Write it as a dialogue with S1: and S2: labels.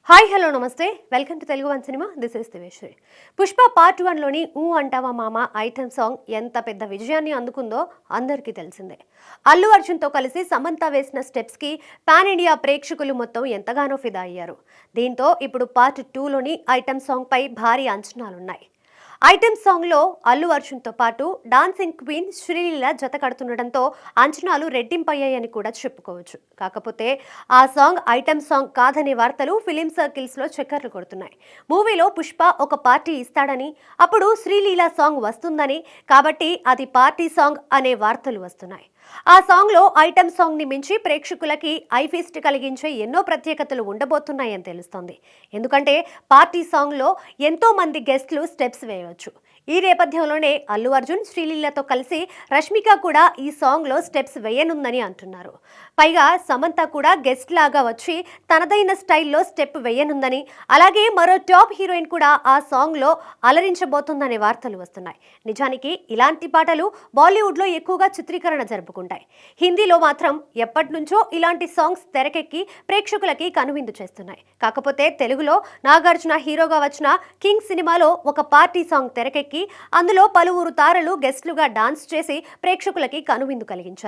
S1: Hi hello నమస్తే welcome to Telugu one cinema. This is Diveshwari. Pushpa part 1లోని ఊ అంటావా మామ ఐటెం సాంగ్ ఎంత పెద్ద విజయాన్ని అందుకుందో అందరికీ తెలిసిందే. అల్లు అర్జున్తో కలిసి సమంత వేసిన స్టెప్స్కి పాన్ ఇండియా ప్రేక్షకులు మొత్తం ఎంతగానో ఫిదా అయ్యారు. దీంతో ఇప్పుడు పార్ట్ 2లోని ఐటెం సాంగ్పై భారీ అంచనాలున్నాయి. ఐటెం సాంగ్లో అల్లు అర్జున్తో పాటు డాన్సింగ్ క్వీన్ శ్రీలీల జత కడుతుండటంతో అంచనాలు రెట్టింపయ్యాయని కూడా చెప్పుకోవచ్చు. కాకపోతే ఆ సాంగ్ ఐటెం సాంగ్ కాదనే వార్తలు ఫిలిం సర్కిల్స్లో చక్కర్లు కొడుతున్నాయి. మూవీలో పుష్ప ఒక పార్టీ ఇస్తాడని, అప్పుడు శ్రీలీల సాంగ్ వస్తుందని, కాబట్టి అది పార్టీ సాంగ్ అనే వార్తలు వస్తున్నాయి. ఆ సాంగ్లో ఐటెం సాంగ్ని మించి ప్రేక్షకులకి ఐఫీస్ట్ కలిగించే ఎన్నో ప్రత్యేకతలు ఉండబోతున్నాయని తెలుస్తోంది. ఎందుకంటే పార్టీ సాంగ్లో ఎంతో మంది గెస్ట్లు స్టెప్స్ వేయవచ్చు. ఈ నేపథ్యంలోనే అల్లు అర్జున్ శ్రీలీలతో కలిసి రష్మిక కూడా ఈ సాంగ్లో స్టెప్స్ వేయనుందని అంటున్నారు. పైగా సమంత కూడా గెస్ట్ లాగా వచ్చి తనదైన స్టైల్లో స్టెప్ వేయనుందని, అలాగే మరో టాప్ హీరోయిన్ కూడా ఆ సాంగ్లో అలరించబోతుందనే వార్తలు వస్తున్నాయి. నిజానికి ఇలాంటి పాటలు బాలీవుడ్లో ఎక్కువగా చిత్రీకరణ జరుపుకుంటాయి. హిందీలో మాత్రం ఎప్పటి నుంచో ఇలాంటి సాంగ్స్ తెరకెక్కి ప్రేక్షకులకి కనువిందు చేస్తున్నాయి. కాకపోతే తెలుగులో నాగార్జున హీరోగా వచ్చిన కింగ్ సినిమాలో ఒక పార్టీ సాంగ్ తెరకెక్కి అందులో పలువురు తారలు గెస్ట్లుగా డాన్స్ చేసి ప్రేక్షకులకి కనువిందు కలిగించారు.